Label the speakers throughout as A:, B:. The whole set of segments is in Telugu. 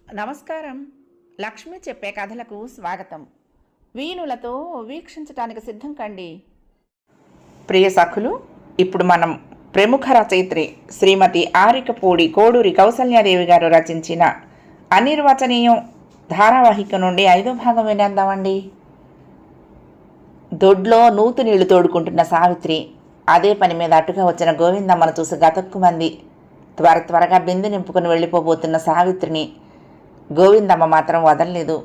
A: నమస్కారం. లక్ష్మి చెప్పే కథలకు స్వాగతం. వీణులతో వీక్షించటానికి సిద్ధం కండి. ప్రియ సఖులు, ఇప్పుడు మనం ప్రముఖ రచయిత్రి శ్రీమతి ఆరికపూడి కోడూరి కౌసల్యాదేవి గారు రచించిన అనిర్వచనీయం ధారావాహిక నుండి 5వ భాగం వినేద్దామండి. దొడ్లో నూతు నీళ్లు తోడుకుంటున్న సావిత్రి అదే పని మీద అటుగా వచ్చిన గోవిందమ్మను చూసి గతక్కుమంది. త్వరగా బిందె నింపుకుని వెళ్ళిపోబోతున్న సావిత్రిని గోవిందమ్మ మాత్రం వదలలేదు.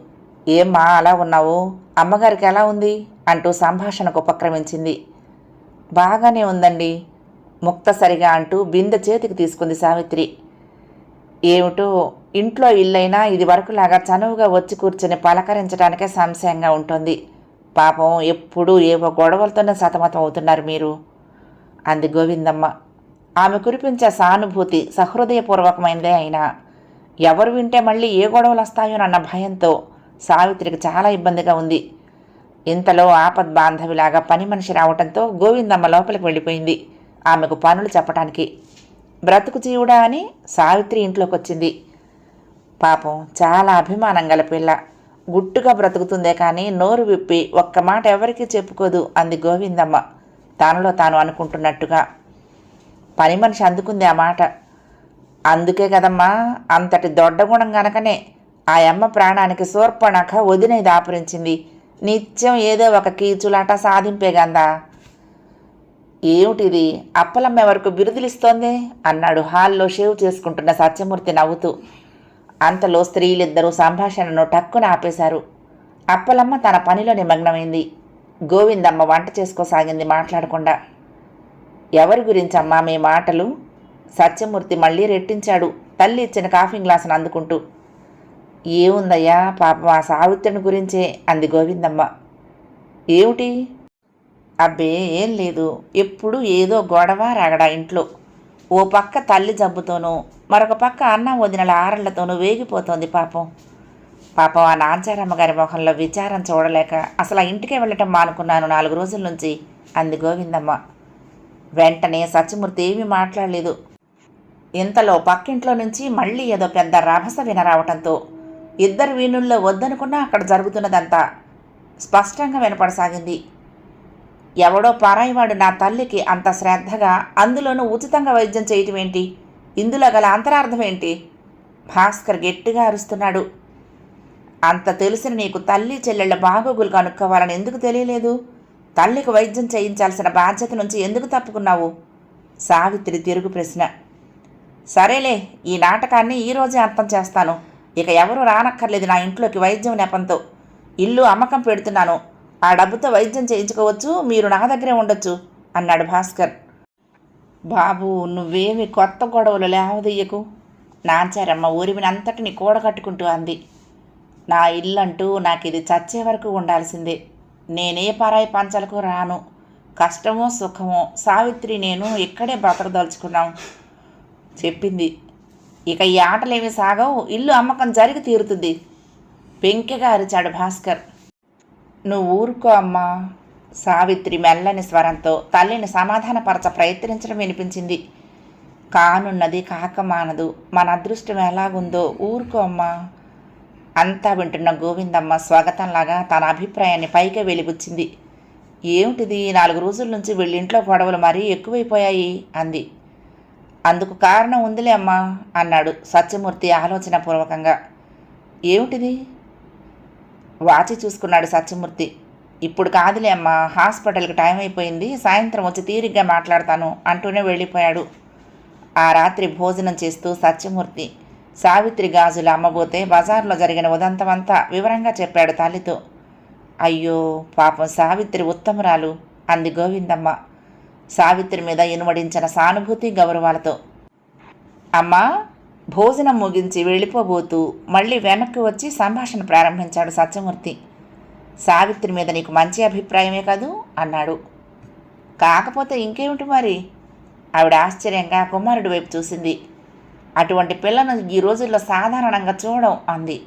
A: ఏమ్మా అలా ఉన్నావు, అమ్మగారికి ఎలా ఉంది అంటూ సంభాషణకు ఉపక్రమించింది. బాగానే ఉందండి ముక్తసరిగా అంటూ బిందె చేతికి తీసుకుంది సావిత్రి. ఏమిటో ఇంట్లో ఇల్లైనా ఇది వరకులాగా చనువుగా వచ్చి కూర్చొని పలకరించడానికే సంశయంగా ఉంటుంది. పాపం ఎప్పుడూ ఏవో గొడవలతోనే సతమతం అవుతున్నారు మీరు అంది గోవిందమ్మ. ఆమె కురిపించే సానుభూతి సహృదయపూర్వకమైనదే అయినా ఎవరు వింటే మళ్ళీ ఏ గొడవలు వస్తాయోనన్న భయంతో సావిత్రికి చాలా ఇబ్బందిగా ఉంది. ఇంతలో ఆపద్ బాంధవిలాగా పని మనిషి రావటంతో గోవిందమ్మ లోపలికి వెళ్ళిపోయింది ఆమెకు పనులు చెప్పటానికి. బ్రతుకు జీవుడా అని సావిత్రి ఇంట్లోకి వచ్చింది. పాపం చాలా అభిమానం గల పిల్ల, గుట్టుగా బ్రతుకుతుందే కానీ నోరు విప్పి ఒక్క మాట ఎవరికీ చెప్పుకోదు అంది గోవిందమ్మ తనలో తాను అనుకుంటున్నట్టుగా. పని మనిషి అందుకుంది ఆ మాట. అందుకే కదమ్మా అంతటి దొడ్డగుణం గనకనే ఆ అమ్మ ప్రాణానికి శూర్పణఖ వదిన దాపురించింది. నిత్యం ఏదో ఒక కీచులాట సాధింపేగందా. ఏమిటిది అప్పలమ్మ వరకు బిరుదులిస్తోంది అన్నాడు హాల్లో షేవ్ చేసుకుంటున్న సత్యమూర్తి నవ్వుతూ. అంతలో స్త్రీలిద్దరూ సంభాషణను టక్కున ఆపేశారు. అప్పలమ్మ తన పనిలో నిమగ్నమైంది. గోవిందమ్మ వంట చేసుకోసాగింది మాట్లాడకుండా. ఎవరి గురించమ్మా మీ మాటలు? సత్యమూర్తి మళ్ళీ రెట్టించాడు తల్లి ఇచ్చిన కాఫీ గ్లాసును అందుకుంటూ. ఏముందయ్యా పాపం ఆ సావిత్రిని గురించే అంది గోవిందమ్మ. ఏమిటి? అబ్బే ఏం లేదు, ఎప్పుడు ఏదో గొడవ రగడ ఇంట్లో. ఓ పక్క తల్లి జబ్బుతోనూ మరొక పక్క అన్నం వదినల ఆరళ్లతోనూ వేగిపోతోంది పాపం. ఆ నాంచారమ్మ గారి మొహంలో విచారం చూడలేక అసలు ఆ ఇంటికే వెళ్ళటం మానుకున్నాను 4 రోజుల నుంచి అంది గోవిందమ్మ. వెంటనే సత్యమూర్తి ఏమీ మాట్లాడలేదు. ఇంతలో పక్కింట్లో నుంచి మళ్ళీ ఏదో పెద్ద రభస వినరావటంతో ఇద్దరు వీణుల్లో వద్దనుకున్నా అక్కడ జరుగుతున్నదంతా స్పష్టంగా వినపడసాగింది. ఎవడో పరాయివాడు నా తల్లికి అంత శ్రద్ధగా అందులోనూ ఉచితంగా వైద్యం చేయటం ఏంటి? ఇందులో గల అంతరార్థం ఏంటి? భాస్కర్ గట్టిగా అరుస్తున్నాడు. అంత తెలిసిన నీకు తల్లి చెల్లెళ్ళ బాగోగులు కనుక్కోవాలని ఎందుకు తెలియలేదు? తల్లికి వైద్యం చేయించాల్సిన బాధ్యత నుంచి ఎందుకు తప్పుకున్నావు? సావిత్రి తిరుగు ప్రశ్న. సరేలే, ఈ నాటకాన్ని ఈరోజే అంతం చేస్తాను. ఇక ఎవరూ రానక్కర్లేదు నా ఇంట్లోకి వైద్యం నెపంతో. ఇల్లు అమ్మకం పెడుతున్నాను. ఆ డబ్బుతో వైద్యం చేయించుకోవచ్చు, మీరు నా దగ్గరే ఉండొచ్చు అన్నాడు భాస్కర్. బాబు నువ్వేమి కొత్త గొడవలు లేవదయ్యకు. నాంచారమ్మ ఊరివినంతటిని కూడగట్టుకుంటూ అంది. నా ఇల్లంటూ నాకు ఇది చచ్చే వరకు ఉండాల్సిందే. నేనే పరాయి పంచలకు రాను. కష్టమో సుఖమో సావిత్రి నేను ఇక్కడే బ్రతకదలుచుకున్నాం చెప్పింది. ఇక ఈ ఆటలేమి సాగవు, ఇల్లు అమ్మకం జరిగి తీరుతుంది పెంకెగా అరిచాడు భాస్కర్. నువ్వు ఊరుకో అమ్మా. సావిత్రి మెల్లని స్వరంతో తల్లిని సమాధానపరచ ప్రయత్నించడం వినిపించింది. కానున్నది కాకమానదు, మన అదృష్టం ఎలాగుందో ఊరుకో అమ్మా. అంతా వింటున్న గోవిందమ్మ స్వాగతంలాగా తన అభిప్రాయాన్ని పైకే వెలిబుచ్చింది. ఏమిటిది 4 రోజుల నుంచి వీళ్ళింట్లో గొడవలు మరీ ఎక్కువైపోయాయి అంది. అందుకు కారణం ఉందిలే అమ్మా అన్నాడు సత్యమూర్తి ఆలోచనపూర్వకంగా. ఏమిటిది? వాచి చూసుకున్నాడు సత్యమూర్తి. ఇప్పుడు కాదులే అమ్మా, హాస్పిటల్కి టైం అయిపోయింది, సాయంత్రం వచ్చి తీరిగ్గా మాట్లాడతాను అంటూనే వెళ్ళిపోయాడు. ఆ రాత్రి భోజనం చేస్తూ సత్యమూర్తి సావిత్రి గాజులు అమ్మబోతే బజార్లో జరిగిన ఉదంతమంతా వివరంగా చెప్పాడు తల్లితో. అయ్యో పాపం సావిత్రి ఉత్తమురాలు అంది గోవిందమ్మ సావిత్రి మీద ఇనుమడించిన సానుభూతి గౌరవాలతో. అమ్మా భోజనం ముగించి వెళ్ళిపోబోతూ మళ్ళీ వెనక్కి వచ్చి సంభాషణ ప్రారంభించాడు సత్యమూర్తి. సావిత్రి మీద నీకు మంచి అభిప్రాయమే కదూ అన్నాడు. కాకపోతే ఇంకేమిటి మరి? ఆవిడ ఆశ్చర్యంగా కుమారుడి వైపు చూసింది. అటువంటి పిల్లను ఈ రోజుల్లో సాధారణంగా చూడం అంది.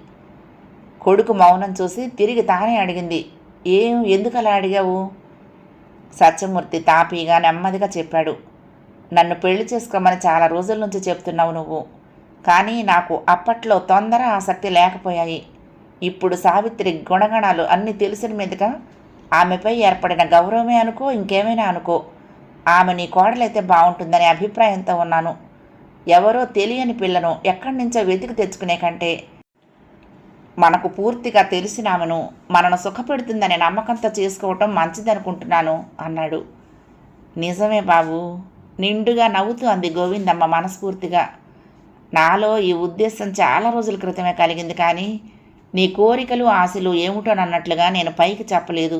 A: కొడుకు మౌనం చూసి తిరిగి తానే అడిగింది. ఎందుకలా అడిగావు? సత్యమూర్తి తాపీగా నెమ్మదిగా చెప్పాడు. నన్ను పెళ్లి చేసుకోమని చాలా రోజుల నుంచి చెప్తున్నావు నువ్వు, కానీ నాకు అప్పట్లో తొందర ఆసక్తి లేకపోయాయి. ఇప్పుడు సావిత్రి గుణగణాలు అన్నీ తెలిసిన మీదుగా ఆమెపై ఏర్పడిన గౌరవమే అనుకో, ఇంకేమైనా అనుకో, ఆమె నీ కోడలైతే బాగుంటుందనే అభిప్రాయంతో ఉన్నాను. ఎవరో తెలియని పిల్లను ఎక్కడి నుంచో వెతికి తెచ్చుకునే కంటే మనకు పూర్తిగా తెలిసిన ఆమెను మనను సుఖపెడుతుందనే నమ్మకంతో చేసుకోవటం మంచిదనుకుంటున్నాను అన్నాడు. నిజమే బాబు, నిండుగా నవ్వుతూ అంది గోవిందమ్మ మనస్ఫూర్తిగా. నాలో ఈ ఉద్దేశం చాలా రోజుల క్రితమే కలిగింది, కానీ నీ కోరికలు ఆశలు ఏమిటోనన్నట్లుగా నేను పైకి చెప్పలేదు.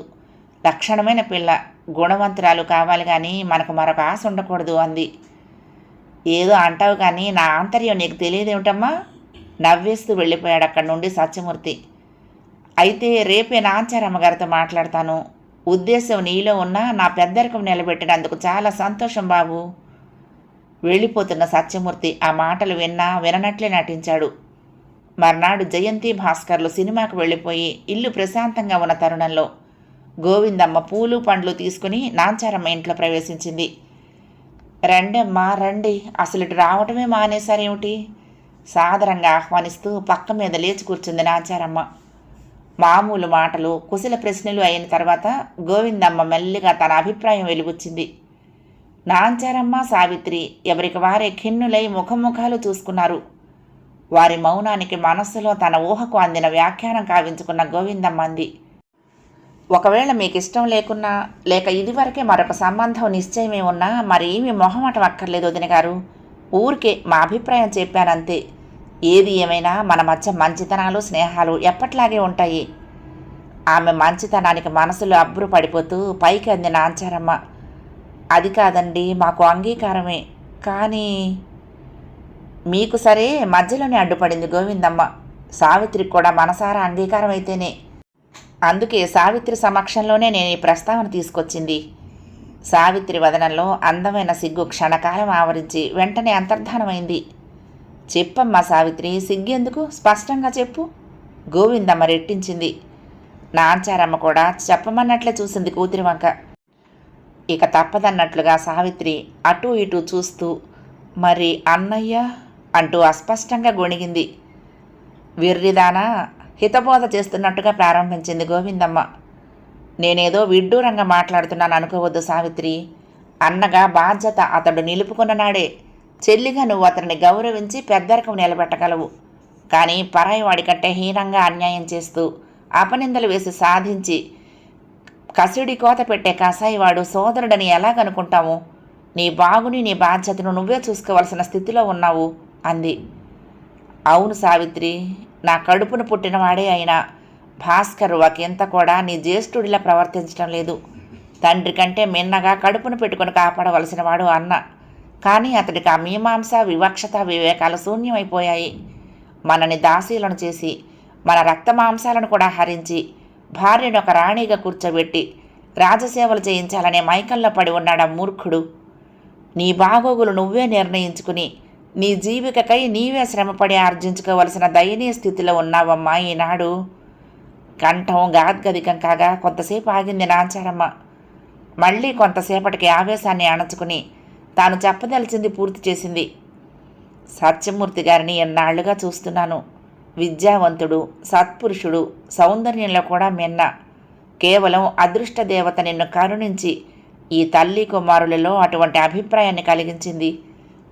A: లక్షణమైన పిల్ల, గుణవంతురాలు కావాలి కానీ మనకు మరొక ఆశ ఉండకూడదు అంది. ఏదో అంటావు కానీ నా ఆంతర్యం నీకు తెలియదేమిటమ్మా? నవ్వేస్తూ వెళ్ళిపోయాడు అక్కడి నుండి సత్యమూర్తి. అయితే రేపే నాంచారమ్మ గారితో మాట్లాడతాను. ఉద్దేశం నీలో ఉన్నా నా పెద్దరికం నిలబెట్టినందుకు చాలా సంతోషం బాబు. వెళ్ళిపోతున్న సత్యమూర్తి ఆ మాటలు విననట్లే నటించాడు. మర్నాడు జయంతి భాస్కర్లు సినిమాకు వెళ్ళిపోయి ఇల్లు ప్రశాంతంగా ఉన్న తరుణంలో గోవిందమ్మ పూలు పండ్లు తీసుకుని నాంచారమ్మ ఇంట్లో ప్రవేశించింది. రండమ్మా రండి, అసలు ఇటు రావటమే మానేశారేమిటి? సాదరంగా ఆహ్వానిస్తూ పక్క మీద లేచి కూర్చుంది నాంచారమ్మ. మామూలు మాటలు, కుశల ప్రశ్నలు అయిన తర్వాత గోవిందమ్మ మెల్లిగా తన అభిప్రాయం వెలుగుచ్చింది. నాంచారమ్మ, సావిత్రి ఎవరికి వారే ఖిన్నులై ముఖముఖాలు చూసుకున్నారు. వారి మౌనానికి మనస్సులో తన ఊహకు అందిన వ్యాఖ్యానం కావించుకున్న గోవిందమ్మ అంది. ఒకవేళ మీకు ఇష్టం లేకున్నా, లేక ఇదివరకే మరొక సంబంధం నిశ్చయమే ఉన్నా మరి ఏమీ మొహమాటం అక్కర్లేదు వదిన గారు. ఊరికే మా అభిప్రాయం చెప్పానంతే. ఏది ఏమైనా మన మధ్య మంచితనాలు స్నేహాలు ఎప్పట్లాగే ఉంటాయి. ఆమె మంచితనానికి మనసులో అబ్బురు పడిపోతూ పైకి అంది నాంచారమ్మ. అది కాదండి, మాకు అంగీకారమే, కానీ మీకు సరే మధ్యలోనే అడ్డుపడింది గోవిందమ్మ. సావిత్రికి కూడా మనసారా అంగీకారం అయితేనే. అందుకే సావిత్రి సమక్షంలోనే నేను ఈ ప్రస్తావన తీసుకొచ్చింది. సావిత్రి వదనంలో అందమైన సిగ్గు క్షణకాలం ఆవరించి వెంటనే అంతర్ధానమైంది. చెప్పమ్మా సావిత్రి, సిగ్గెందుకు, స్పష్టంగా చెప్పు. గోవిందమ్మ రెట్టించింది. నాంచారమ్మ కూడా చెప్పమన్నట్లే చూసింది కూతురి వంక. ఇక తప్పదన్నట్లుగా సావిత్రి అటూ ఇటూ చూస్తూ మరి అన్నయ్య అంటూ అస్పష్టంగా గొణిగింది. విర్రిదానా హితబోధ చేస్తున్నట్టుగా ప్రారంభించింది గోవిందమ్మ. నేనేదో విడ్డూరంగా మాట్లాడుతున్నాను అనుకోవద్దు సావిత్రి. అన్నగా బాధ్యత అతడు నిలుపుకున్న నాడే చెల్లిగా నువ్వు అతన్ని గౌరవించి పెద్దరికం నిలబెట్టగలవు. కానీ పరాయి వాడి కంటే హీనంగా అన్యాయం చేస్తూ అపనిందలు వేసి సాధించి కసిడి కోత పెట్టే కసాయివాడు సోదరుడని ఎలాగనుకుంటాము? నీ బాగుని నీ బాధ్యతను నువ్వే చూసుకోవలసిన స్థితిలో ఉన్నావు అంది. అవును సావిత్రి, నా కడుపును పుట్టినవాడే అయినా భాస్కర్ ఒకంత కూడా నీ జ్యేష్ఠుడిలా ప్రవర్తించడం లేదు. తండ్రి కంటే మిన్నగా కడుపును పెట్టుకుని కాపాడవలసిన వాడు అన్న. కానీ అతడికి ఆ మీమాంస వివక్షత వివేకాలు శూన్యమైపోయాయి. మనని దాసీలను చేసి మన రక్తమాంసాలను కూడా హరించి భార్యను ఒక రాణిగా కూర్చోబెట్టి రాజసేవలు చేయించాలనే మైకంలో పడి ఉన్నాడా మూర్ఖుడు. నీ బాగోగులు నువ్వే నిర్ణయించుకుని నీ జీవికకై నీవే శ్రమపడి ఆర్జించుకోవలసిన దయనీయ స్థితిలో ఉన్నావమ్మా ఈనాడు. కంఠం గాద్గదికం కాగా కొంతసేపు ఆగింది నాంచారమ్మ. మళ్ళీ కొంతసేపటికి ఆవేశాన్ని అణచుకుని తాను చెప్పదలిచింది పూర్తి చేసింది. సత్యమూర్తి గారిని ఎన్నాళ్లుగా చూస్తున్నాను. విద్యావంతుడు, సత్పురుషుడు, సౌందర్యంలో కూడా మిన్న. కేవలం అదృష్ట దేవత నిన్ను కరుణించి ఈ తల్లి కుమారులలో అటువంటి అభిప్రాయాన్ని కలిగించింది.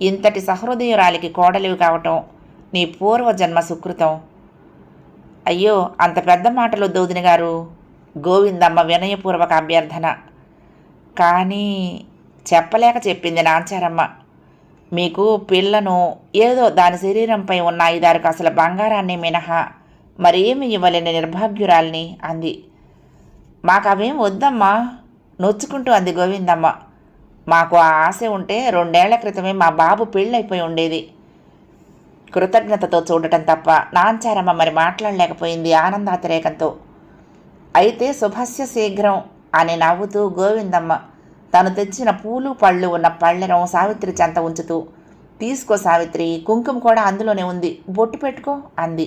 A: ఇంతటి సహృదయురాలికి కోడలివి కావటం నీ పూర్వజన్మ సుకృతం. అయ్యో, అంత పెద్ద మాటలు వదిన గారు. గోవిందమ్మ వినయపూర్వక అభ్యర్థన. కానీ చెప్పలేక చెప్పింది నాంచారమ్మ. మీకు పిల్లను ఏదో దాని శరీరంపై ఉన్న 5-6 కాసుల బంగారాన్ని మినహా మరేమి ఇవ్వలేని నిర్భాగ్యురాల్ని అంది. మాకవేం వద్దమ్మా నొచ్చుకుంటూ అంది గోవిందమ్మ. మాకు ఆ ఆశ ఉంటే 2 ఏళ్ల క్రితమే మా బాబు పెళ్ళైపోయి ఉండేది. కృతజ్ఞతతో చూడటం తప్ప నాంచారమ్మ మరి మాట్లాడలేకపోయింది ఆనందాతిరేకంతో. అయితే శుభస్య శీఘ్రం అని నవ్వుతూ గోవిందమ్మ తను తెచ్చిన పూలు పళ్ళు ఉన్న పళ్ళెను సావిత్రి చెంత ఉంచుతూ, తీసుకో సావిత్రి, కుంకుమ కూడా అందులోనే ఉంది, బొట్టు పెట్టుకో అంది.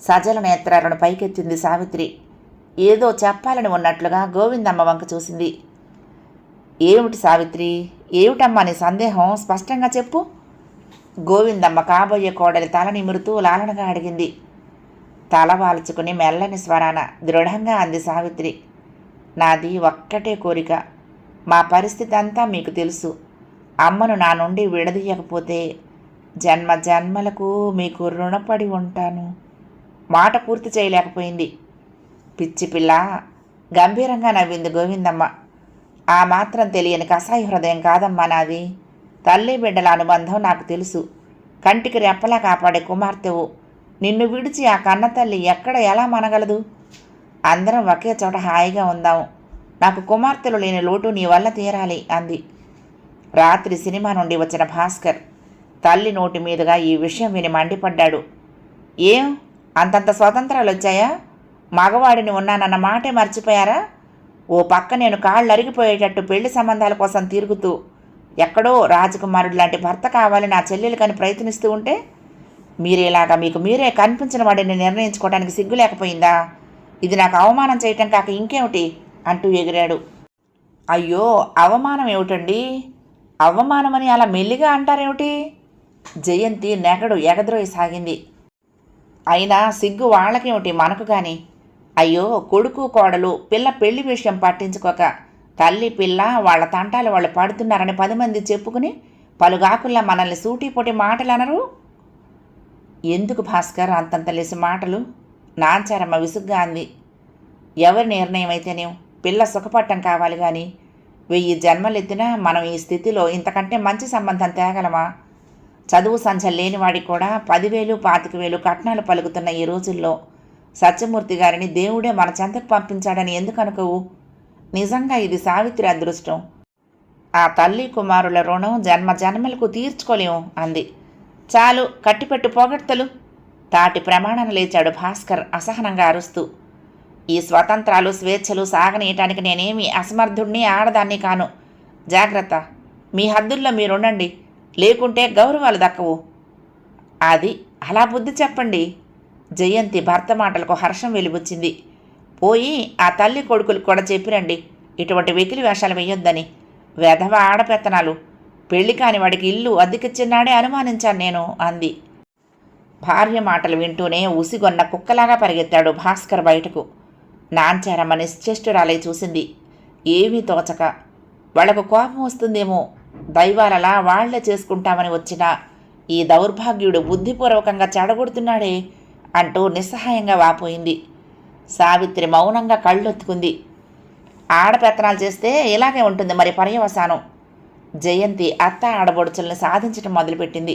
A: సజల నేత్రాలను పైకెత్తింది సావిత్రి. ఏదో చెప్పాలని ఉన్నట్లుగా గోవిందమ్మ వంక చూసింది. ఏమిటి సావిత్రి, ఏమిటమ్మా నీ సందేహం? స్పష్టంగా చెప్పు. గోవిందమ్మ కాబోయే కోడలి తల నిమురుతూ లాలనగా అడిగింది. తల వాల్చుకుని మెల్లని స్వరాన దృఢంగా అంది సావిత్రి. నాది ఒక్కటే కోరిక. మా పరిస్థితి అంతా మీకు తెలుసు. అమ్మను నా నుండి విడదీయకపోతే జన్మ జన్మలకు మీకు రుణపడి ఉంటాను. మాట పూర్తి చేయలేకపోయింది. పిచ్చి పిల్ల, గంభీరంగా నవ్వింది గోవిందమ్మ. ఆ మాత్రం తెలియని కసాయి హృదయం కాదమ్మా నాది. తల్లి బిడ్డల అనుబంధం నాకు తెలుసు. కంటికి రెప్పలా కాపాడే కుమార్తెవు. నిన్ను విడిచి ఆ కన్న తల్లి ఎక్కడ ఎలా మనగలదు? అందరం ఒకే చోట హాయిగా ఉందాం. నాకు కుమార్తెలు లేని లోటు నీ వల్ల తీరాలి అంది. రాత్రి సినిమా నుండి వచ్చిన భాస్కర్ తల్లి నోటి మీదుగా ఈ విషయం విని మండిపడ్డాడు. ఏం అంతంత స్వతంత్రాలు వచ్చాయా? మగవాడిని ఉన్నానన్న మాటే మర్చిపోయారా? ఓ పక్క నేను కాళ్ళు అరిగిపోయేటట్టు పెళ్లి సంబంధాల కోసం తిరుగుతూ ఎక్కడో రాజకుమారుడు లాంటి భర్త కావాలి నా చెల్లెలకని ప్రయత్నిస్తూ ఉంటే మీరేలాగా మీకు మీరే కనిపించిన వాడిని నిర్ణయించుకోవడానికి సిగ్గు లేకపోయిందా? ఇది నాకు అవమానం చేయటం కాక ఇంకేమిటి అంటూ ఎగిరాడు. అయ్యో, అవమానం ఏమిటండి? అవమానమని అలా మెల్లిగా అంటారేమిటి? జయంతి నెగడు ఎగద్రోయి సాగింది. అయినా సిగ్గు వాళ్ళకేమిటి, మనకు కానీ. అయ్యో, కొడుకు కోడలు పిల్ల పెళ్లి విషయం పట్టించుకోక తల్లి పిల్ల వాళ్ళ తంటాలు వాళ్ళు పడుతున్నారని 10 మంది చెప్పుకుని పలుగాకుల్లా మనల్ని సూటిపోటి మాటలు అనరు. ఎందుకు భాస్కర్ అంతంత లేసి మాటలు? నాంచారమ్మ విసుగ్గా అంది. ఎవరి నిర్ణయం అయితేనేం పిల్ల సుఖపట్టం కావాలి కానీ 1000 జన్మలెత్తినా మనం ఈ స్థితిలో ఇంతకంటే మంచి సంబంధం తేగలమా? చదువు సంచలు లేనివాడికి కూడా 10,000 25,000 కట్నాలు పలుకుతున్న ఈ రోజుల్లో సత్యమూర్తి గారిని దేవుడే మన చెంతకు పంపించాడని ఎందుకు అనుకోవు? నిజంగా ఇది సావిత్రి అదృష్టం. ఆ తల్లి కుమారుల రుణం జన్మ జన్మలకు తీర్చుకోలేము అంది. చాలు, కట్టిపెట్టు పొగడ్తలు. తాటి ప్రమాణం లేచాడు భాస్కర్ అసహనంగా అరుస్తూ. ఈ స్వతంత్రాలు స్వేచ్ఛలు సాగనీయటానికి నేనేమి అసమర్థుణ్ణి ఆడదాన్ని కాను. జాగ్రత్త, మీ హద్దుల్లో మీరుండండి, లేకుంటే గౌరవాలు దక్కవు. అది అలా బుద్ధి చెప్పండి. జయంతి భర్త మాటలకు హర్షం వెలిబుచ్చింది. పోయి ఆ తల్లి కొడుకులకు కూడా చెప్పిరండి ఇటువంటి వెకిలి వేషాలు వేయొద్దని. వెధవ ఆడపెత్తనాలు. పెళ్లి కాని వాడికి ఇల్లు అద్దెకిచ్చిన్నాడే అనుమానించాను నేను అంది. భార్య మాటలు వింటూనే ఉసిగొన్న కుక్కలాగా పరిగెత్తాడు భాస్కర్ బయటకు. నాంచారమ్మ నిశ్చేష్టురాలై చూసింది. ఏమీ తోచక. వాళ్లకు కోపం వస్తుందేమో, దైవాలలా వాళ్లే చేసుకుంటామని వచ్చినా ఈ దౌర్భాగ్యుడు బుద్ధిపూర్వకంగా చెడగొడుతున్నాడే అంటూ నిస్సహాయంగా వాపోయింది. సావిత్రి మౌనంగా కళ్ళొత్తుకుంది. ఆడపెత్తనాలు చేస్తే ఇలాగే ఉంటుంది మరి పర్యవసానం. జయంతి అత్త ఆడబొడుచుల్ని సాధించడం మొదలుపెట్టింది.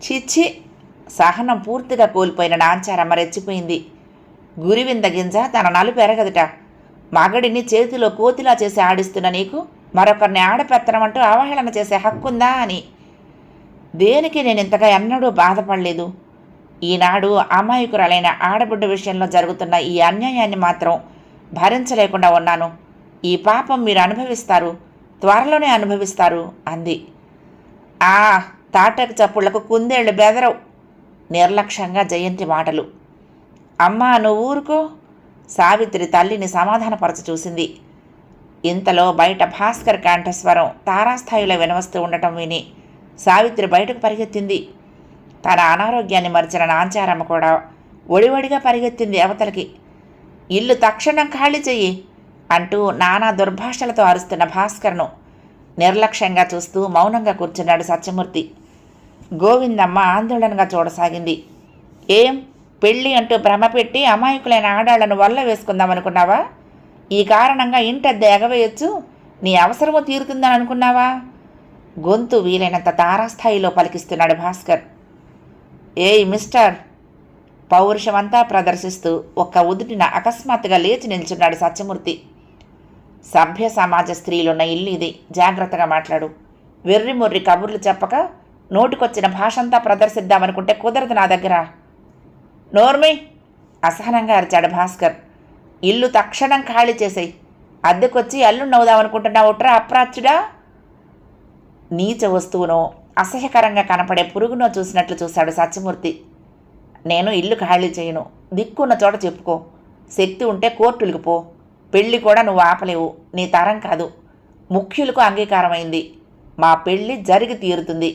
A: చిచ్చి, సహనం పూర్తిగా కోల్పోయిన నాంచారమ్మ రెచ్చిపోయింది. గురివింద గింజ తన నలుపు ఎరగదుట. మగడిని చేతిలో కోతిలా చేసి ఆడిస్తున్న నీకు మరొకరిని ఆడపెత్తనం అంటూ అవహేళన చేసే హక్కుందా అని. దేనికి నేను ఇంతగా ఎన్నడూ బాధపడలేదు. ఈనాడు అమాయకురాలైన ఆడబిడ్డ విషయంలో జరుగుతున్న ఈ అన్యాయాన్ని మాత్రం భరించలేకుండా ఉన్నాను. ఈ పాపం మీరు అనుభవిస్తారు, త్వరలోనే అనుభవిస్తారు అంది. ఆ తాటక చప్పుళ్లకు కుందేళ్లు బెదరవు. నిర్లక్ష్యంగా జయంతి మాటలు. అమ్మా, నువ్వు ఊరుకో. సావిత్రి తల్లిని సమాధానపరచ చూసింది. ఇంతలో బయట భాస్కర్ కంఠస్వరం తారాస్థాయిలో వినవస్తూ ఉండటం విని సావిత్రి బయటకు పరిగెత్తింది. తన అనారోగ్యాన్ని మరిచిన నాంచారమ్మ కూడా ఒడివడిగా పరిగెత్తింది అవతలకి. ఇల్లు తక్షణం ఖాళీ చెయ్యి అంటూ నానా దుర్భాషలతో అరుస్తున్న భాస్కర్ను నిర్లక్ష్యంగా చూస్తూ మౌనంగా కూర్చున్నాడు సత్యమూర్తి. గోవిందమ్మ ఆందోళనగా చూడసాగింది. ఏం పెళ్ళి అంటూ భ్రమ పెట్టి అమాయకులైన ఆడాళ్లను వల్ల వేసుకుందామనుకున్నావా? ఈ కారణంగా ఇంటద్దె ఎగవేయొచ్చు, నీ అవసరము తీరుతుందని అనుకున్నావా? గొంతు వీలైనంత తారాస్థాయిలో పలికిస్తున్నాడు భాస్కర్. ఏయ్ మిస్టర్, పౌరుషమంతా ప్రదర్శిస్తూ ఒక్క ఉదుటిన అకస్మాత్తుగా లేచి నిల్చున్నాడు సత్యమూర్తి. సభ్య సమాజ స్త్రీలున్న ఇల్లు ఇది, జాగ్రత్తగా మాట్లాడు. వెర్రి మొర్రి కబుర్లు చెప్పక నోటికొచ్చిన భాషంతా ప్రదర్శిద్దామనుకుంటే కుదరదు నా దగ్గర. నోర్మి, అసహనంగా అరిచాడు భాస్కర్. ఇల్లు తక్షణం ఖాళీ చేసేయి. అద్దెకొచ్చి అల్లుండవుదామనుకుంటున్నావుట్రా అప్రాచ్యుడా? నీచ వస్తువునో అసహ్యకరంగా కనపడే పురుగునో చూసినట్లు చూశాడు సత్యమూర్తి. నేను ఇల్లు ఖాళీ చేయను. దిక్కున్న చోట చెప్పుకో. శక్తి ఉంటే కోర్టులకు పో. పెళ్ళి కూడా నువ్వు ఆపలేవు, నీ తరం కాదు. ముఖ్యులకు అంగీకారమైంది. మా పెళ్ళి జరిగి తీరుతుంది.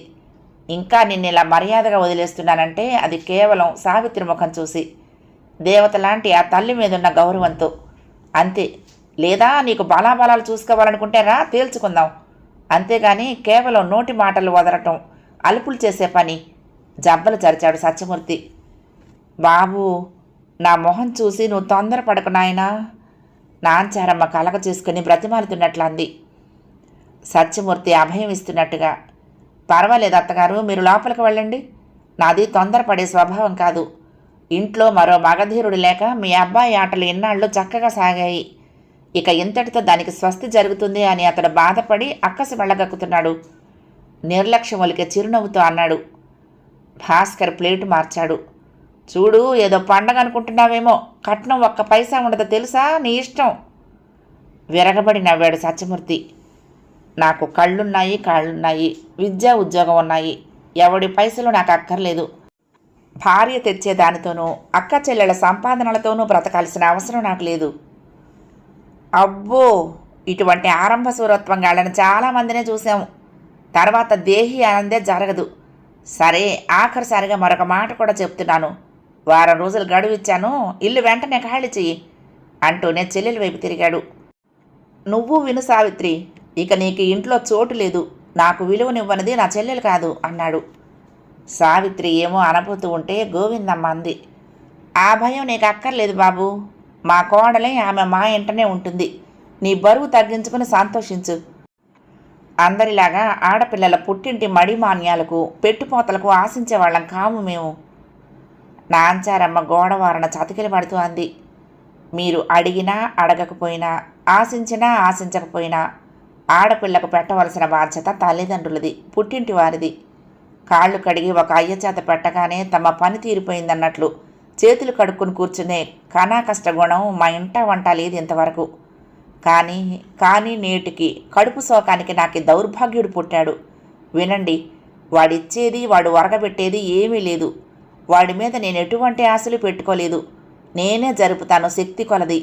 A: ఇంకా నిన్ను ఇలా మర్యాదగా వదిలేస్తున్నానంటే అది కేవలం సావిత్రి ముఖం చూసి, దేవత లాంటి ఆ తల్లి మీదున్న గౌరవంతో. అంతే. లేదా నీకు బలాబలాలు చూసుకోవాలనుకుంటే రా, తేల్చుకుందాం. అంతేగాని కేవలం నోటి మాటలు వదలటం అలుపులు చేసే పని. జబ్బలు చరిచాడు సత్యమూర్తి. బాబు, నా మొహం చూసి నువ్వు తొందరపడకు నాయనా, నాంచారమ్మ కలగ చేసుకుని బ్రతిమాలుతున్నట్లు అంది. సత్యమూర్తి అభయం ఇస్తున్నట్టుగా, పర్వాలేదు అత్తగారు, మీరు లోపలికి వెళ్ళండి. నాది తొందరపడే స్వభావం కాదు. ఇంట్లో మరో మగధీరుడు లేక మీ అబ్బాయి ఆటలు ఇన్నాళ్ళు చక్కగా సాగాయి. ఇక ఇంతటితో దానికి స్వస్తి జరుగుతుంది అని అతడు బాధపడి అక్కసి వెళ్ళగక్కుతున్నాడు. నిర్లక్ష్యం ఒలికే చిరునవ్వుతో అన్నాడు. భాస్కర్ ప్లేటు మార్చాడు. చూడు, ఏదో పండగ అనుకుంటున్నావేమో, కట్నం ఒక్క పైసా ఉండదో తెలుసా, నీ ఇష్టం. విరగబడి నవ్వాడు సత్యమూర్తి. నాకు కళ్ళున్నాయి, కాళ్ళున్నాయి, విద్యా ఉద్యోగం ఉన్నాయి, ఎవడి పైసలు నాకు అక్కర్లేదు. భార్య తెచ్చే దానితోనూ అక్క చెల్లెళ్ళ సంపాదనలతోనూ బ్రతకాల్సిన అవసరం నాకు లేదు. అబ్బో, ఇటువంటి ఆరంభ సూరత్వం గాళ్ళని చాలామందినే చూసాము. తర్వాత దేహి ఆనందే జరగదు. సరే, ఆఖరిసారిగా మరొక మాట కూడా చెప్తున్నాను. వారం రోజులు గడువు ఇచ్చాను, ఇల్లు వెంటనే ఖాళీ చెయ్యి అంటూనే చెల్లెలి వైపు తిరిగాడు. నువ్వు విను సావిత్రి, ఇక నీకు ఇంట్లో చోటు లేదు. నాకు విలువనివ్వనిది నా చెల్లెలు కాదు అన్నాడు. సావిత్రి ఏమో అనబోతూ ఉంటే గోవిందమ్మ అంది. ఆ భయం నీకు అక్కర్లేదు బాబు. మా కోడలే ఆమె మా ఇంటనే ఉంటుంది. నీ బరువు తగ్గించుకుని సంతోషించు. అందరిలాగా ఆడపిల్లల పుట్టింటి మడిమాన్యాలకు పెట్టుపోతలకు ఆశించేవాళ్ళం కాము మేము. నాంచారమ్మ గోడవారణ చతికిలి పడుతూ అంది. మీరు అడిగినా అడగకపోయినా, ఆశించినా ఆశించకపోయినా ఆడపిల్లకు పెట్టవలసిన బాధ్యత తల్లిదండ్రులది, పుట్టింటి వారిది. కాళ్ళు కడిగి ఒక అయ్యచేత పెట్టగానే తమ పని తీరిపోయిందన్నట్లు చేతులు కడుక్కుని కూర్చునే కష్టగుణం గుణం మా ఇంట వంట లేదు ఇంతవరకు. కానీ నేటికి కడుపు శోకానికి నాకు దౌర్భాగ్యుడు పుట్టాడు. వినండి, వాడిచ్చేది వాడు వరగబెట్టేది ఏమీ లేదు. వాడి మీద నేను ఎటువంటి ఆశలు పెట్టుకోలేదు. నేనే జరుపుతాను శక్తి కొలది.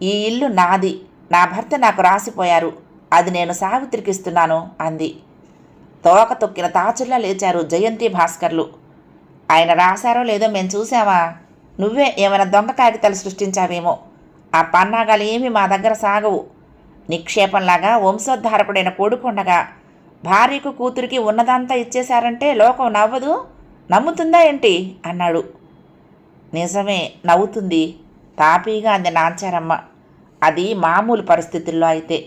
A: ఈ ఇల్లు నాది, నా భర్త నాకు రాసిపోయారు. అది నేను సావిత్రికి ఇస్తున్నాను అంది. తోక తొక్కిన తాచుల్లా లేచారు జయంతి భాస్కర్లు. ఆయన రాశారో లేదో మేము చూసావా? నువ్వే ఏమైనా దొంగ కాగితాలు సృష్టించావేమో. ఆ పన్నాగాలు ఏమీ మా దగ్గర సాగవు. నిక్షేపంలాగా వంశోద్ధారకుడైన కొడుకుండగా భార్యకు కూతురికి ఉన్నదంతా ఇచ్చేశారంటే లోకం నవ్వదు, నమ్ముతుందా ఏంటి అన్నాడు. నిజమే, నవ్వుతుంది, తాపీగా అంది నాంచారమ్మ. అది మామూలు పరిస్థితుల్లో అయితే.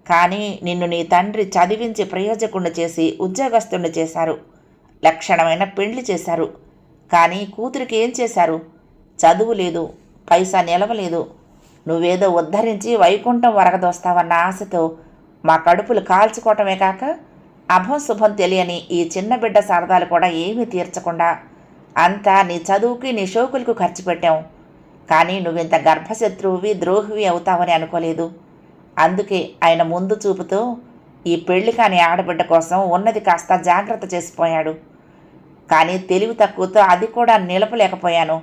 A: కానీ నిన్ను నీ తండ్రి చదివించి ప్రయోజకుణ్ణి చేసి ఉద్యోగస్తుణ్ణి చేశారు. లక్షణమైన పెళ్లి చేశారు. కానీ కూతురికి ఏం చేశారు? చదువు లేదు, పైసా నిలవలేదు. నువ్వేదో ఉద్ధరించి వైకుంఠం వరగదోస్తావన్న ఆశతో మా కడుపులు కాల్చుకోవటమే కాక అభం శుభం తెలియని ఈ చిన్న బిడ్డ సరదాలు కూడా ఏమీ తీర్చకుండా అంతా నీ చదువుకి నీ షోకులకు ఖర్చు పెట్టాం. కానీ నువ్వింత గర్భశత్రువువి ద్రోహివి అవుతావని అనుకోలేదు. అందుకే ఆయన ముందు చూపుతో ఈ పెళ్లి కాని ఆడబిడ్డ కోసం ఉన్నది కాస్త జాగ్రత్త చేసిపోయాడు. కానీ తెలివి తక్కువతో అది కూడా నిలపలేకపోయాను.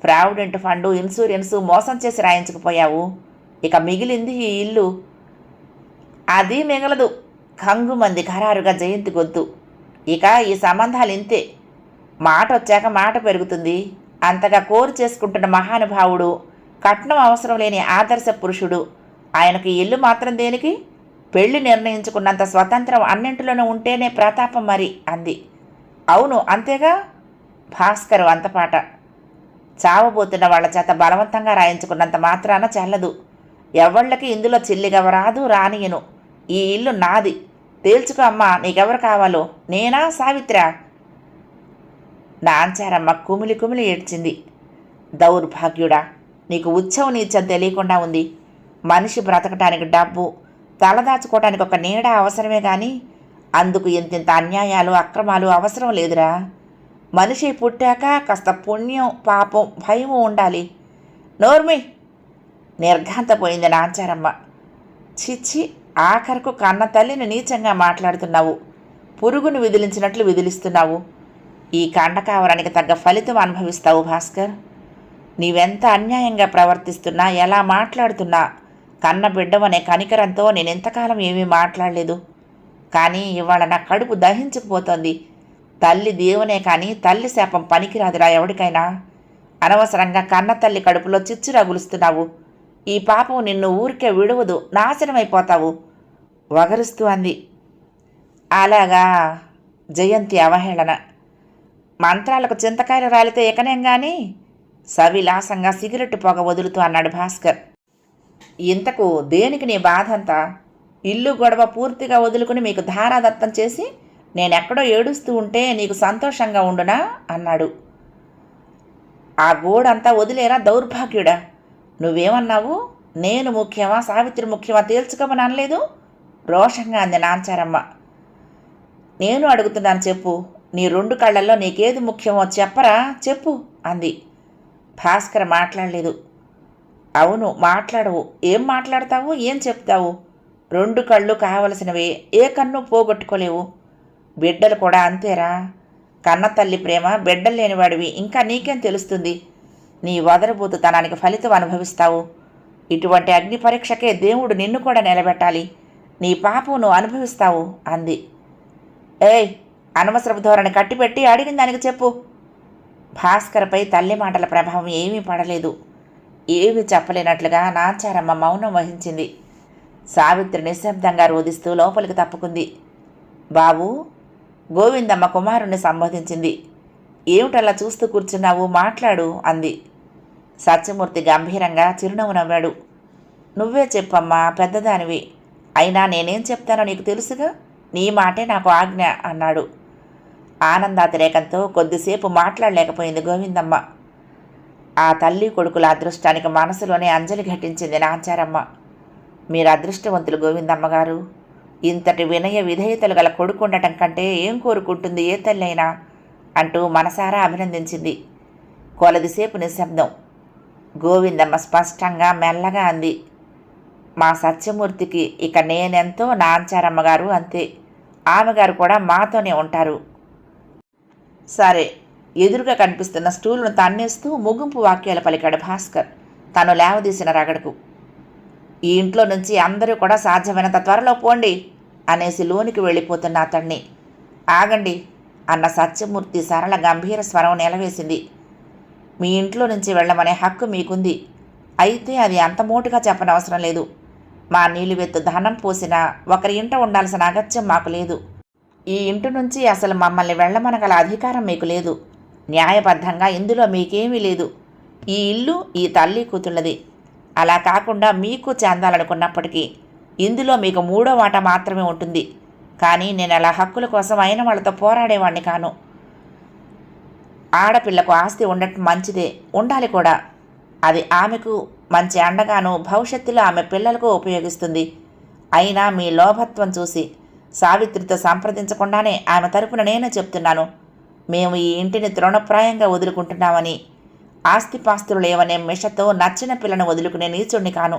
A: ప్రావిడెంట్ ఫండు, ఇన్సూరెన్సు మోసం చేసి రాయించకపోయావు. ఇక మిగిలింది ఈ ఇల్లు. అది మిగలదు, కంగుమంది ఖరారుగా జయంతి గొంతు. ఇక ఈ సంబంధాలు ఇంతే. మాట వచ్చాక మాట పెరుగుతుంది. అంతగా కోరు చేసుకుంటున్న మహానుభావుడు, కట్నం అవసరం లేని ఆదర్శ పురుషుడు, ఆయనకి ఇల్లు మాత్రం దేనికి? పెళ్లి నిర్ణయించుకున్నంత స్వతంత్రం అన్నింటిలోనూ ఉంటేనే ప్రతాపం మరి అంది. అవును, అంతేగా. భాస్కర్ అంతపాట. చావబోతున్న వాళ్ల చేత బలవంతంగా రాయించుకున్నంత మాత్రాన చెల్లదు. ఎవళ్ళకి ఇందులో చిల్లిగవరాదు, రానియను. ఈ ఇల్లు నాది. తేల్చుకో అమ్మా, నీకెవరు కావాలో, నేనా సావిత్రా? నాంచారమ్మ కుమిలి కుమిలి ఏడ్చింది. దౌర్భాగ్యుడా, నీకు ఉత్సవం నీచం తెలియకుండా ఉంది. మనిషి బ్రతకటానికి డబ్బు, తలదాచుకోవటానికి ఒక నీడ అవసరమే కానీ అందుకు ఇంతింత అన్యాయాలు అక్రమాలు అవసరం లేదురా. మనిషి పుట్టాక కాస్త పుణ్యం, పాపం, భయము ఉండాలి. నోర్మి! నిర్ఘాంతపోయింది నాంచారమ్మ. చిచ్చి, ఆఖరకు కన్న తల్లిని నీచంగా మాట్లాడుతున్నావు. పురుగును విదిలించినట్లు విదిలిస్తున్నావు. ఈ కండకావరానికి తగ్గ ఫలితం అనుభవిస్తావు భాస్కర్. నీవెంత అన్యాయంగా ప్రవర్తిస్తున్నా, ఎలా మాట్లాడుతున్నా కన్న బిడ్డవనే కనికరంతో నేనెంతకాలం ఏమీ మాట్లాడలేదు. కానీ ఇవాళ నా కడుపు దహించుకుపోతోంది. తల్లి దేవునే కానీ తల్లి శాపం పనికిరాదురా ఎవడికైనా. అనవసరంగా కన్న తల్లి కడుపులో చిచ్చు రగులుస్తున్నావు. ఈ పాపం నిన్ను ఊరికే విడువదు, నాశనమైపోతావు వగరుస్తూ అంది. అలాగా? జయంతి అవహేళన. మంత్రాలకు చింతకాయలు రాలితే ఎకనేం గాని సవిలాసంగా సిగరెట్టు పొగ వదులుతూ అన్నాడు భాస్కర్. ఇంతకు దేనికి నీ బాధంతా? ఇల్లు గొడవ పూర్తిగా వదులుకుని మీకు ధారాదత్తం చేసి నేనెక్కడో ఏడుస్తూ ఉంటే నీకు సంతోషంగా ఉండునా అన్నాడు. ఆ గోడంతా వదిలేరా దౌర్భాగ్యుడా. నువ్వేమన్నావు? నేను ముఖ్యమా సావిత్రి ముఖ్యమా తేల్చుకోమని అనలేదు? రోషంగా అంది నాంచారమ్మ. నేను అడుగుతున్నాను, చెప్పు. నీ 2 కళ్ళల్లో నీకేది ముఖ్యమో చెప్పరా, చెప్పు అంది. భాస్కర్ మాట్లాడలేదు. అవును, మాట్లాడవు. ఏం మాట్లాడతావు, ఏం చెప్తావు? 2 కళ్ళు కావలసినవే, ఏ కన్ను పోగొట్టుకోలేవు. బిడ్డలు కూడా అంతేరా. కన్న తల్లి ప్రేమ బిడ్డలు లేనివాడివి ఇంకా నీకేం తెలుస్తుంది? నీ వదరబోతుతనానికి ఫలితం అనుభవిస్తావు. ఇటువంటి అగ్ని పరీక్షకే దేవుడు నిన్ను కూడా నిలబెట్టాలి. నీ పాపం నువ్వు అనుభవిస్తావు అంది. ఏయ్, అనవసరపు ధోరణి కట్టిపెట్టి అడిగిన దానికి చెప్పు. భాస్కర్పై తల్లి మాటల ప్రభావం ఏమీ పడలేదు. ఏమీ చెప్పలేనట్లుగా నాంచారమ్మ మౌనం వహించింది. సావిత్రి నిశ్శబ్దంగా రోదిస్తూ లోపలికి తప్పుకుంది. బాబూ, గోవిందమ్మ కుమారుణ్ణి సంబోధించింది. ఏమిటలా చూస్తూ కూర్చున్నావు, మాట్లాడు అంది. సత్యమూర్తి గంభీరంగా చిరునవ్వు నవ్వాడు. నువ్వే చెప్పమ్మా, పెద్దదానివి. అయినా నేనేం చెప్తానో నీకు తెలుసుగా, నీ మాటే నాకు ఆజ్ఞ అన్నాడు. ఆనందాతిరేకంతో కొద్దిసేపు మాట్లాడలేకపోయింది గోవిందమ్మ. ఆ తల్లి కొడుకుల అదృష్టానికి మనసులోనే అంజలి ఘటించింది నాంచారమ్మ. మీరు అదృష్టవంతులు గోవిందమ్మ గారు. ఇంతటి వినయ విధేయతలు గల కొడుకు ఉండటం కంటే ఏం కోరుకుంటుంది ఏ తల్లి అయినా అంటూ మనసారా అభినందించింది. కొలదిసేపు నిశ్శబ్దం. గోవిందమ్మ స్పష్టంగా మెల్లగా అంది. మా సత్యమూర్తికి ఇక నేనెంతో నాంచారమ్మ గారు అంతే. ఆమెగారు కూడా మాతోనే ఉంటారు. సరే. ఎదురుగా కనిపిస్తున్న స్టూలును తన్నేస్తూ ముగింపు వాక్యాలు పలికాడు భాస్కర్ తను లేవదీసిన రగడకు. ఈ ఇంట్లో నుంచి అందరూ కూడా సాధ్యమైనంత త్వరలో పోండి అనేసి లోనికి వెళ్ళిపోతున్న అతన్ని. ఆగండి అన్న సత్యమూర్తి సరళ గంభీర స్వరం నిలవేసింది. మీ ఇంట్లో నుంచి వెళ్ళమనే హక్కు మీకుంది. అయితే అది అంత మోటుగా చెప్పనవసరం లేదు. మా నీలువెత్తు ధనం పోసినా ఒకరి ఇంట ఉండాల్సిన అగత్యం మాకు లేదు. ఈ ఇంటి నుంచి అసలు మమ్మల్ని వెళ్ళమనగల అధికారం మీకు లేదు. న్యాయబద్ధంగా ఇందులో మీకేమీ లేదు. ఈ ఇల్లు ఈ తల్లి కూతుళ్ళది. అలా కాకుండా మీకు చెందాలనుకున్నప్పటికీ ఇందులో మీకు 3వ వాటా మాత్రమే ఉంటుంది. కానీ నేను అలా హక్కుల కోసం అయిన వాళ్ళతో పోరాడేవాడిని కాను. ఆడపిల్లకు ఆస్తి ఉండటం మంచిదే, ఉండాలి కూడా. అది ఆమెకు మంచి అండగాను భవిష్యత్తులో ఆమె పిల్లలకు ఉపయోగిస్తుంది. అయినా మీ లోభత్వం చూసి సావిత్రితో సంప్రదించకుండానే ఆమె తరపున నేనే చెప్తున్నాను. మేము ఈ ఇంటిని తృణప్రాయంగా వదులుకుంటున్నామని. ఆస్తిపాస్తులు లేవనే మిషతో నచ్చిన పిల్లను వదులుకునే నీచుణ్ణి కాను.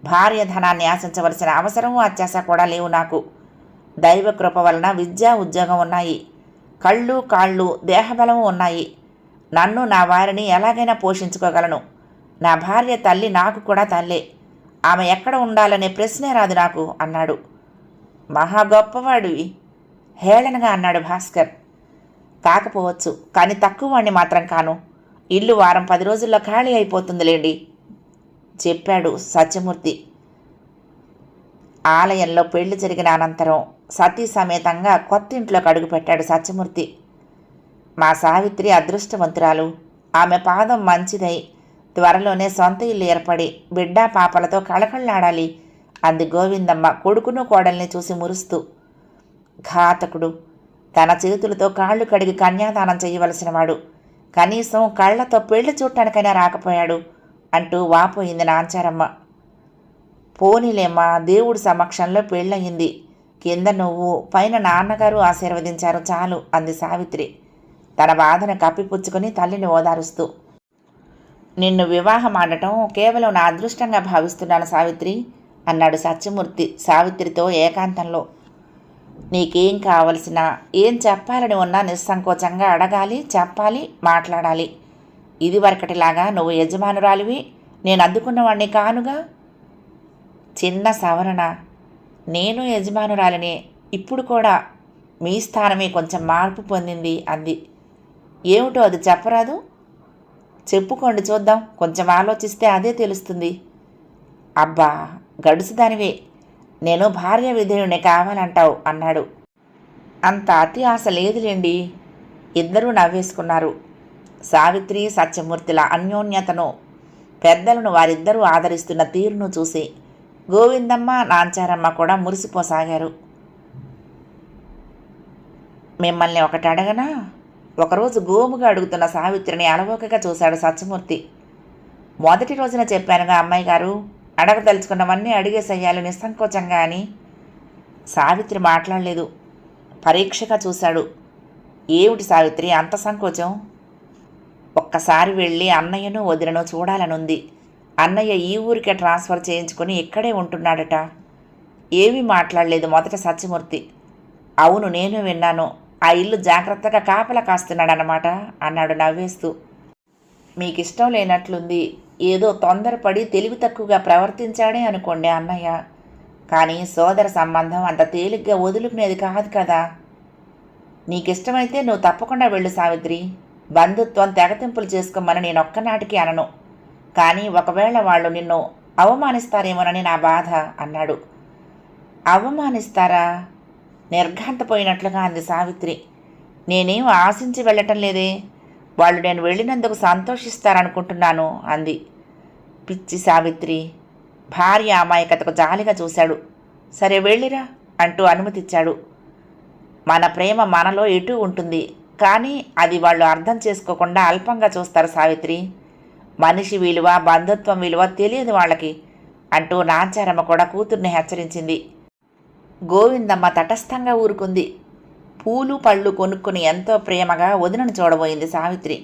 A: భార్య ధనాన్ని ఆశించవలసిన అవసరం అత్యాశ కూడా లేవు నాకు. దైవకృప వలన విద్యా ఉద్యోగం ఉన్నాయి. కళ్ళు కాళ్ళు దేహబలము ఉన్నాయి. నన్ను నా వారిని ఎలాగైనా పోషించుకోగలను. నా భార్య తల్లి నాకు కూడా తల్లే. ఆమె ఎక్కడ ఉండాలనే ప్రశ్నే రాదు నాకు అన్నాడు. మహా గొప్పవాడివి హేళనగా అన్నాడు భాస్కర్. కాకపోవచ్చు, కానీ తక్కువ వాణ్ణి మాత్రం కాను. ఇల్లు వారం 10 రోజుల్లో ఖాళీ అయిపోతుందిలేండి చెప్పాడు సత్యమూర్తి. ఆలయంలో పెళ్లి జరిగిన అనంతరం సతీ సమేతంగా కొత్త ఇంట్లోకి అడుగుపెట్టాడు సత్యమూర్తి. మా సావిత్రి అదృష్టవంతురాలు. ఆమె పాదం మంచిదై త్వరలోనే సొంత ఇల్లు ఏర్పడి బిడ్డా పాపలతో కళకళ్ళాడాలి అంది గోవిందమ్మ కొడుకును కోడల్ని చూసి మురుస్తూ. ఘాతకుడు. తన చేతులతో కాళ్ళు కడిగి కన్యాదానం చేయవలసినవాడు కనీసం కళ్లతో పెళ్లి చూడటానికైనా రాకపోయాడు అంటూ వాపోయింది నాంచారమ్మ. పోనీలేమ్మా, దేవుడి సమక్షంలో పెళ్ళయింది. కింద నువ్వు పైన నాన్నగారు ఆశీర్వదించారు చాలు అంది సావిత్రి తన బాధను కప్పిపుచ్చుకొని తల్లిని ఓదారుస్తూ. నిన్ను వివాహం ఆడటం కేవలం నా అదృష్టంగా భావిస్తున్నాను సావిత్రి అన్నాడు సత్యమూర్తి సావిత్రితో ఏకాంతంలో. నీకేం కావలసినా ఏం చెప్పాలని ఉన్నా నిస్సంకోచంగా అడగాలి, చెప్పాలి, మాట్లాడాలి. ఇదివరకటిలాగా నువ్వు యజమానురాలివి, నేను అందుకున్నవాణ్ణి కానుగా. చిన్న సవరణ. నేను యజమానురాలిని ఇప్పుడు కూడా. మీ స్థానమే కొంచెం మార్పు పొందింది అంది. ఏమిటో అది చెప్పరాదు? చెప్పుకోండి చూద్దాం, కొంచెం ఆలోచిస్తే అదే తెలుస్తుంది. అబ్బా, గడుసుదానివే, నేను భార్య విధేయునే కావాలంటావు అన్నాడు. అంత అతి ఆశ లేదులేండి. ఇద్దరూ నవ్వేసుకున్నారు. సావిత్రి సత్యమూర్తుల అన్యోన్యతను, పెద్దలను వారిద్దరూ ఆదరిస్తున్న తీరును చూసి గోవిందమ్మ నాంచారమ్మ కూడా మురిసిపోసాగారు. మిమ్మల్ని ఒకటి అడగనా? ఒకరోజు గోముగా అడుగుతున్న సావిత్రిని అలవోకగా చూశాడు సత్యమూర్తి. మొదటి రోజున చెప్పానుగా అమ్మాయి గారు, అడగదలుచుకున్నవన్నీ అడిగేసయ్యాలి నిస్సంకోచంగా అని. సావిత్రి మాట్లాడలేదు. పరీక్షగా చూశాడు. ఏమిటి సావిత్రి అంత సంకోచం? ఒక్కసారి వెళ్ళి అన్నయ్యను వదినను చూడాలనుంది. అన్నయ్య ఈ ఊరికే ట్రాన్స్ఫర్ చేయించుకొని ఇక్కడే ఉంటున్నాడట. ఏమీ మాట్లాడలేదు మొదట సత్యమూర్తి. అవును, నేను విన్నాను. ఆ ఇల్లు జాగ్రత్తగా కాపలా కాస్తున్నాడనమాట అన్నాడు నవ్వేస్తూ. మీకిష్టం లేనట్లుంది. ఏదో తొందరపడి తెలివి తక్కువగా ప్రవర్తించాడే అనుకోండి అన్నయ్య. కానీ సోదర సంబంధం అంత తేలిగ్గా వదులుకునేది కాదు కదా. నీకిష్టమైతే నువ్వు తప్పకుండా వెళ్ళు సావిత్రి. బంధుత్వం తెగతింపులు చేసుకోమని నేనొక్కనాటికి అనను. కానీ ఒకవేళ వాళ్ళు నిన్ను అవమానిస్తారేమోనని నా బాధ అన్నాడు. అవమానిస్తారా? నిర్ఘాంతపోయినట్లుగా అంది సావిత్రి. నేనేం ఆశించి వెళ్ళటం లేదే. వాళ్ళు నేను వెళ్ళినందుకు సంతోషిస్తారనుకుంటున్నాను అంది. పిచ్చి సావిత్రి. భార్య అమాయకతకు జాలిగా చూశాడు. సరే వెళ్ళిరా అంటూ అనుమతిచ్చాడు. మన ప్రేమ మనలో ఎటూ ఉంటుంది, కానీ అది వాళ్ళు అర్థం చేసుకోకుండా అల్పంగా చూస్తారు సావిత్రి. మనిషి విలువ, బంధుత్వం విలువ తెలియదు వాళ్ళకి అంటూ నాంచారమ్మ కూడా కూతుర్ని హెచ్చరించింది. గోవిందమ్మ తటస్థంగా ఊరుకుంది. పూలు పళ్ళు కొనుక్కుని ఎంతో ప్రేమగా వదినను చూడబోయింది సావిత్రి.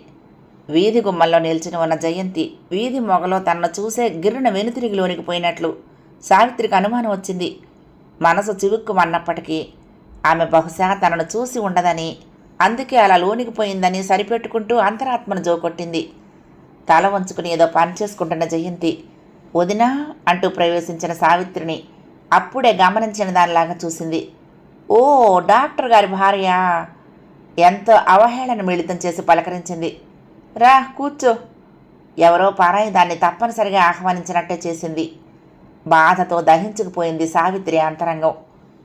A: వీధి గుమ్మల్లో నిల్చుని ఉన్న జయంతి వీధి మొగలో తనను చూసే గిర్రున వెనుతిరిగి లోనికి పోయినట్లు సావిత్రికి అనుమానం వచ్చింది. మనసు చివుక్కుమన్నప్పటికీ ఆమె బహుశా తనను చూసి ఉండదని, అందుకే అలా లోనికి పోయిందని సరిపెట్టుకుంటూ అంతరాత్మను జోకొట్టింది. తల వంచుకుని ఏదో పని చేసుకుంటున్న జయంతి వదినా అంటూ ప్రవేశించిన సావిత్రిని అప్పుడే గమనించిన దానిలాగా చూసింది. ఓ, డాక్టర్ గారి భార్య. ఎంతో అవహేళన మిళితం చేసి పలకరించింది. రా కూర్చో. ఎవరో పరాయి దాన్ని తప్పనిసరిగా ఆహ్వానించినట్టే చేసింది. బాధతో దహించుకుపోయింది సావిత్రి అంతరంగం.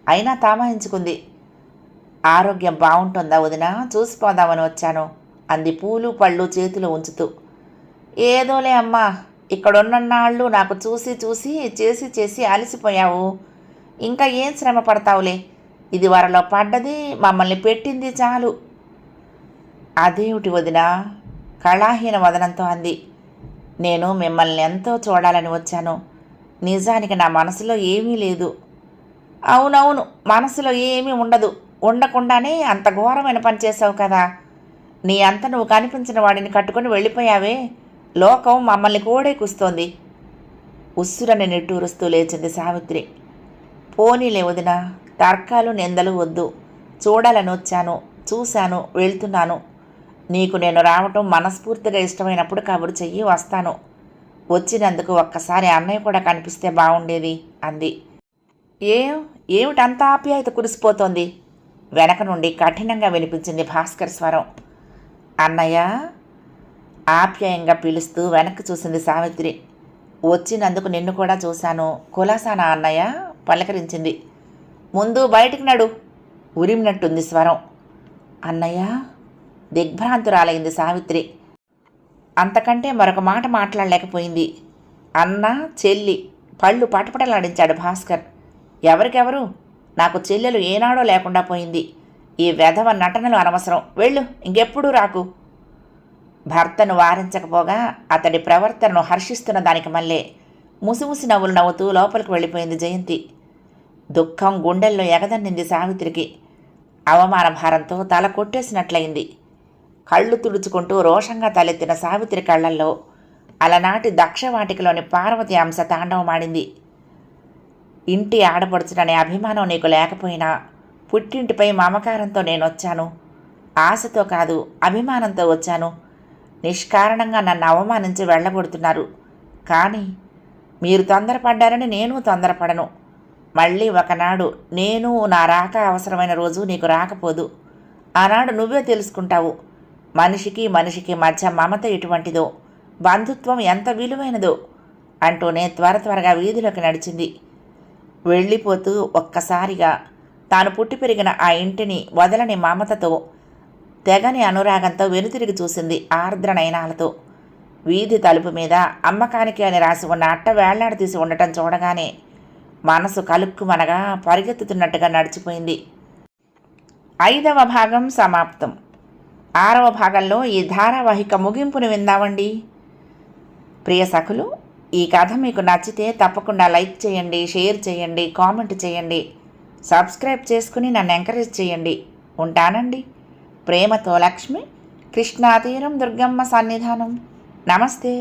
A: అయినా తామాయించుకుంది. ఆరోగ్యం బాగుంటుందా వదినా? చూసిపోదామని వచ్చాను అంది పూలు పళ్ళు చేతిలో ఉంచుతూ. ఏదోలే అమ్మా, ఇక్కడున్నన్నాళ్ళు నాకు చూసి చూసి చేసి చేసి అలసిపోయావు. ఇంకా ఏం శ్రమ పడతావులే. ఇది వరలో పడ్డది, మమ్మల్ని పెట్టింది చాలు. అదేమిటి వదినా? కళాహీన వదనంతో అంది. నేను మిమ్మల్ని ఎంతో చూడాలని వచ్చాను. నిజానికి నా మనసులో ఏమీ లేదు. అవునవును, మనసులో ఏమీ ఉండదు. ఉండకుండానే అంత ఘోరమైన పని చేసావు కదా. నీ అంత నువ్వు కనిపించిన వాడిని కట్టుకొని వెళ్ళిపోయావే. లోకం మమ్మల్ని కోడే కూస్తోంది. ఉస్సురని నిట్టూరుస్తూ లేచింది సావిత్రి. పోనీలే వదినా, తర్కాలు నిందలు వద్దు. చూడాలని వచ్చాను, చూశాను, వెళ్తున్నాను. నీకు నేను రావటం మనస్ఫూర్తిగా ఇష్టమైనప్పుడు కబురు చెయ్యి, వస్తాను. వచ్చినందుకు ఒక్కసారి అన్నయ్య కూడా కనిపిస్తే బాగుండేది అంది. ఏమిటంత ఆప్యాయత కురిసిపోతోంది? వెనక నుండి కఠినంగా వినిపించింది భాస్కర్ స్వరం. అన్నయ్య ఆప్యాయంగా పిలుస్తూ వెనక్కి చూసింది సావిత్రి. వచ్చినందుకు నిన్ను కూడా చూశాను, కులాసానా అన్నయ్య పలకరించింది. ముందు బయటికి నడు ఉరిమినట్టుంది స్వరం. అన్నయ్య దిగ్భ్రాంతురాలైంది సావిత్రి. అంతకంటే మరొక మాట మాట్లాడలేకపోయింది. అన్న చెల్లి పళ్ళు పటపటలాడించాడు భాస్కర్. ఎవరికెవరు? నాకు చెల్లెలు ఏనాడో లేకుండా పోయింది. ఈ వెధవ నటనలు అనవసరం. వెళ్ళు, ఇంకెప్పుడూ రాకు. భర్తను వారించకపోగా అతడి ప్రవర్తనను హర్షిస్తున్న దానికి మళ్ళీ ముసిముసి నవ్వులు నవ్వుతూ లోపలికి వెళ్ళిపోయింది జయంతి. దుఃఖం గుండెల్లో ఎగదన్నింది సావిత్రికి. అవమాన భారంతో తల కొట్టేసినట్లయింది. కళ్ళు తుడుచుకుంటూ రోషంగా తలెత్తిన సావిత్రి కళ్లల్లో అలనాటి దక్షవాటికలోని పార్వతి అంశ తాండవమాడింది. ఇంటి ఆడపడుచుననే అభిమానం నీకు లేకపోయినా పుట్టింటిపై మమకారంతో నేనొచ్చాను. ఆశతో కాదు, అభిమానంతో వచ్చాను. నిష్కారణంగా నన్ను అవమానించి వెళ్ళగొడుతున్నారు. కానీ మీరు తొందరపడ్డారని నేను తొందరపడను. మళ్ళీ ఒకనాడు నేను నా రాక అవసరమైన రోజు నీకు రాకపోదు. ఆనాడు నువ్వే తెలుసుకుంటావు మనిషికి మనిషికి మధ్య మమత ఎటువంటిదో, బంధుత్వం ఎంత విలువైనదో అంటూనే త్వరగా వీధిలోకి నడిచింది. వెళ్ళిపోతూ ఒక్కసారిగా తాను పుట్టి పెరిగిన ఆ ఇంటిని వదలని మమతతో, తెగని అనురాగంతో వెనుతిరిగి చూసింది ఆర్ద్ర నయనాలతో. వీధి తలుపు మీద అమ్మకానికి అని రాసి ఉన్న అట్ట వేళ్లాడదీసి ఉండటం చూడగానే మనసు కలుక్కుమనగా పరిగెత్తుతున్నట్టుగా నడిచిపోయింది. 5వ భాగం సమాప్తం. 6వ భాగంలో ఈ ధారావాహిక ముగింపును విందామండి. ప్రియ సఖులు, ఈ కథ మీకు నచ్చితే తప్పకుండా లైక్ చేయండి, షేర్ చేయండి, కామెంట్ చేయండి, సబ్స్క్రైబ్ చేసుకుని నన్ను ఎంకరేజ్ చేయండి. ఉంటానండి. ప్రేమతో లక్ష్మి, కృష్ణాతీరం దుర్గమ్మ సన్నిధానం. నమస్తే.